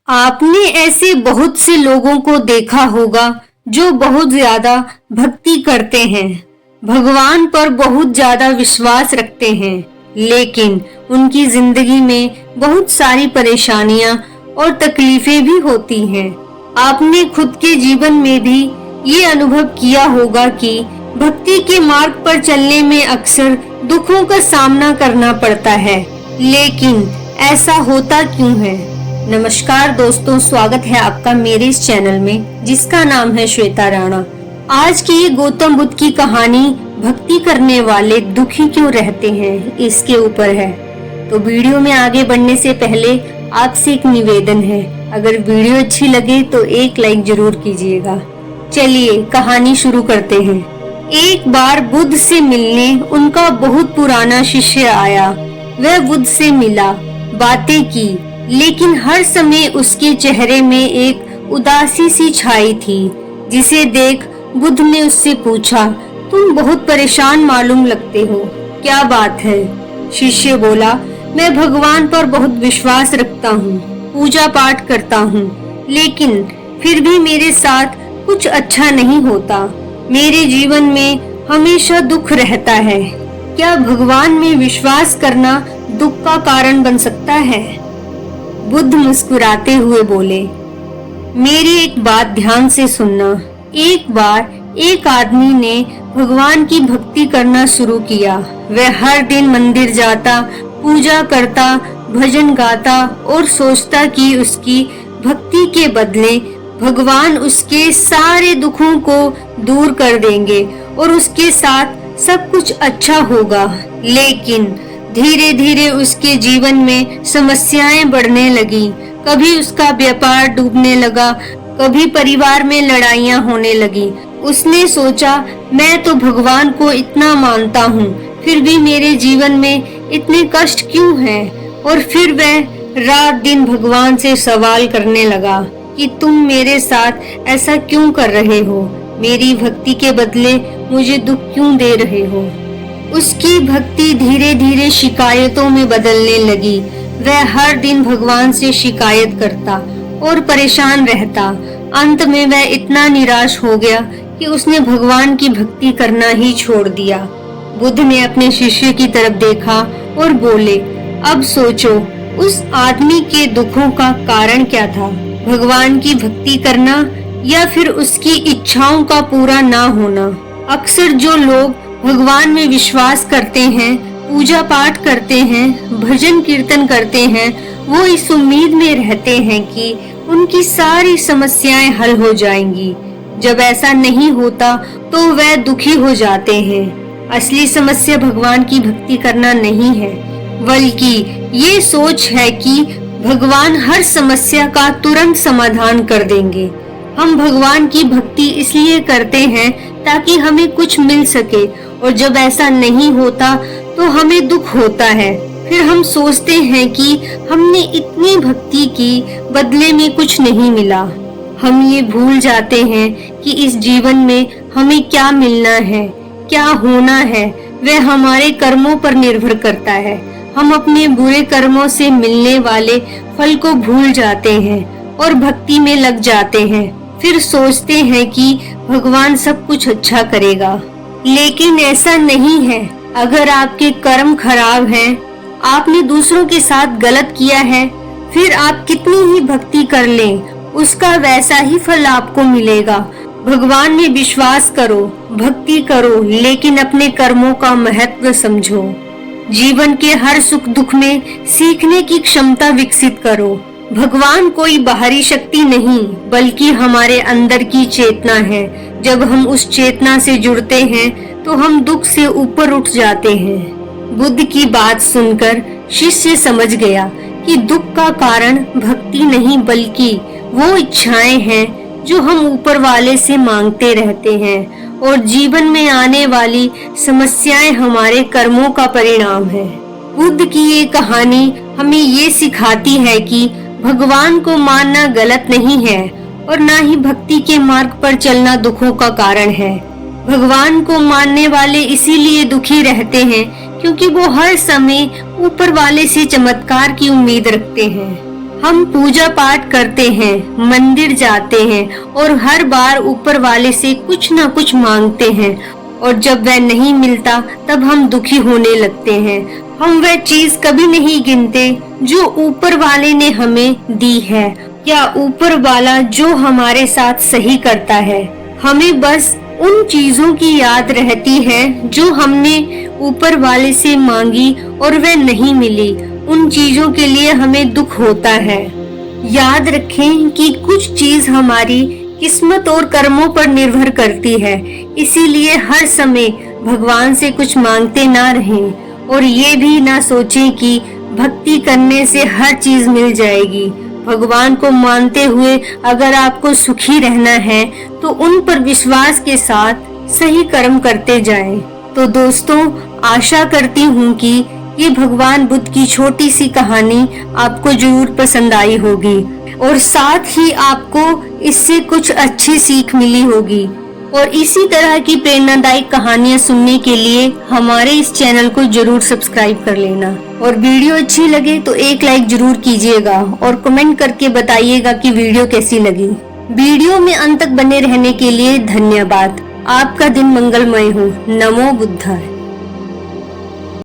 आपने ऐसे बहुत से लोगों को देखा होगा जो बहुत ज्यादा भक्ति करते हैं, भगवान पर बहुत ज्यादा विश्वास रखते हैं, लेकिन उनकी जिंदगी में बहुत सारी परेशानियां और तकलीफें भी होती हैं। आपने खुद के जीवन में भी ये अनुभव किया होगा कि भक्ति के मार्ग पर चलने में अक्सर दुखों का सामना करना पड़ता है, लेकिन ऐसा होता क्यों है? नमस्कार दोस्तों, स्वागत है आपका मेरे इस चैनल में जिसका नाम है श्वेता राणा। आज की ये गौतम बुद्ध की कहानी भक्ति करने वाले दुखी क्यों रहते हैं इसके ऊपर है। तो वीडियो में आगे बढ़ने से पहले आपसे एक निवेदन है, अगर वीडियो अच्छी लगे तो एक लाइक जरूर कीजिएगा। चलिए कहानी शुरू करते हैं। एक बार बुद्ध से मिलने उनका बहुत पुराना शिष्य आया। वह बुद्ध से मिला, बातें की, लेकिन हर समय उसके चेहरे में एक उदासी सी छाई थी, जिसे देख बुद्ध ने उससे पूछा, तुम बहुत परेशान मालूम लगते हो, क्या बात है? शिष्य बोला, मैं भगवान पर बहुत विश्वास रखता हूँ, पूजा पाठ करता हूँ, लेकिन फिर भी मेरे साथ कुछ अच्छा नहीं होता। मेरे जीवन में हमेशा दुख रहता है। क्या भगवान में विश्वास करना दुख का कारण बन सकता है? बुद्ध मुस्कुराते हुए बोले, मेरी एक बात ध्यान से सुनना। एक बार एक आदमी ने भगवान की भक्ति करना शुरू किया। वह हर दिन मंदिर जाता, पूजा करता, भजन गाता और सोचता कि उसकी भक्ति के बदले भगवान उसके सारे दुखों को दूर कर देंगे और उसके साथ सब कुछ अच्छा होगा। लेकिन धीरे धीरे उसके जीवन में समस्याएं बढ़ने लगी। कभी उसका व्यापार डूबने लगा, कभी परिवार में लड़ाइयां होने लगी। उसने सोचा, मैं तो भगवान को इतना मानता हूँ, फिर भी मेरे जीवन में इतने कष्ट क्यों हैं? और फिर वह रात दिन भगवान से सवाल करने लगा कि तुम मेरे साथ ऐसा क्यों कर रहे हो? मेरी भक्ति के बदले मुझे दुख क्यों दे रहे हो? उसकी भक्ति धीरे धीरे शिकायतों में बदलने लगी। वह हर दिन भगवान से शिकायत करता और परेशान रहता। अंत में वह इतना निराश हो गया कि उसने भगवान की भक्ति करना ही छोड़ दिया। बुद्ध ने अपने शिष्य की तरफ देखा और बोले, अब सोचो, उस आदमी के दुखों का कारण क्या था? भगवान की भक्ति करना या फिर उसकी इच्छाओं का पूरा ना होना? अक्सर जो लोग भगवान में विश्वास करते हैं, पूजा पाठ करते हैं, भजन कीर्तन करते हैं, वो इस उम्मीद में रहते हैं कि उनकी सारी समस्याएं हल हो जाएंगी। जब ऐसा नहीं होता तो वह दुखी हो जाते हैं। असली समस्या भगवान की भक्ति करना नहीं है, बल्कि ये सोच है कि भगवान हर समस्या का तुरंत समाधान कर देंगे। हम भगवान की भक्ति इसलिए करते हैं ताकि हमें कुछ मिल सके, और जब ऐसा नहीं होता तो हमें दुख होता है। फिर हम सोचते हैं कि हमने इतनी भक्ति की, बदले में कुछ नहीं मिला। हम ये भूल जाते हैं कि इस जीवन में हमें क्या मिलना है, क्या होना है, वह हमारे कर्मों पर निर्भर करता है। हम अपने बुरे कर्मों से मिलने वाले फल को भूल जाते हैं और भक्ति में लग जाते हैं। फिर सोचते हैं कि भगवान सब कुछ अच्छा करेगा, लेकिन ऐसा नहीं है। अगर आपके कर्म खराब हैं, आपने दूसरों के साथ गलत किया है, फिर आप कितनी ही भक्ति कर लें, उसका वैसा ही फल आपको मिलेगा। भगवान में विश्वास करो, भक्ति करो, लेकिन अपने कर्मों का महत्व समझो। जीवन के हर सुख दुख में सीखने की क्षमता विकसित करो। भगवान कोई बाहरी शक्ति नहीं, बल्कि हमारे अंदर की चेतना है। जब हम उस चेतना से जुड़ते हैं तो हम दुख से ऊपर उठ जाते हैं। बुद्ध की बात सुनकर शिष्य समझ गया कि दुख का कारण भक्ति नहीं, बल्कि वो इच्छाएं हैं जो हम ऊपर वाले से मांगते रहते हैं, और जीवन में आने वाली समस्याएं हमारे कर्मों का परिणाम है। बुद्ध की ये कहानी हमें ये सिखाती है कि भगवान को मानना गलत नहीं है, और ना ही भक्ति के मार्ग पर चलना दुखों का कारण है। भगवान को मानने वाले इसीलिए दुखी रहते हैं क्योंकि वो हर समय ऊपर वाले से चमत्कार की उम्मीद रखते हैं। हम पूजा पाठ करते हैं, मंदिर जाते हैं और हर बार ऊपर वाले से कुछ ना कुछ मांगते हैं और जब वह नहीं मिलता तब हम दुखी होने लगते हैं। हम वह चीज कभी नहीं गिनते जो ऊपर वाले ने हमें दी है या ऊपर वाला जो हमारे साथ सही करता है। हमें बस उन चीजों की याद रहती है जो हमने ऊपर वाले से मांगी और वह नहीं मिली। उन चीजों के लिए हमें दुख होता है। याद रखें कि कुछ चीज हमारी किस्मत और कर्मों पर निर्भर करती है, इसीलिए हर समय भगवान से कुछ मांगते ना रहें और ये भी ना सोचें कि भक्ति करने से हर चीज मिल जाएगी। भगवान को मानते हुए अगर आपको सुखी रहना है तो उन पर विश्वास के साथ सही कर्म करते जाएं। तो दोस्तों, आशा करती हूँ कि ये भगवान बुद्ध की छोटी सी कहानी आपको जरूर पसंद आई होगी और साथ ही आपको इससे कुछ अच्छी सीख मिली होगी। और इसी तरह की प्रेरणादायक कहानियां सुनने के लिए हमारे इस चैनल को जरूर सब्सक्राइब कर लेना और वीडियो अच्छी लगे तो एक लाइक जरूर कीजिएगा और कमेंट करके बताइएगा कि वीडियो कैसी लगी। वीडियो में अंत तक बने रहने के लिए धन्यवाद। आपका दिन मंगलमय हो। नमो बुद्धाय।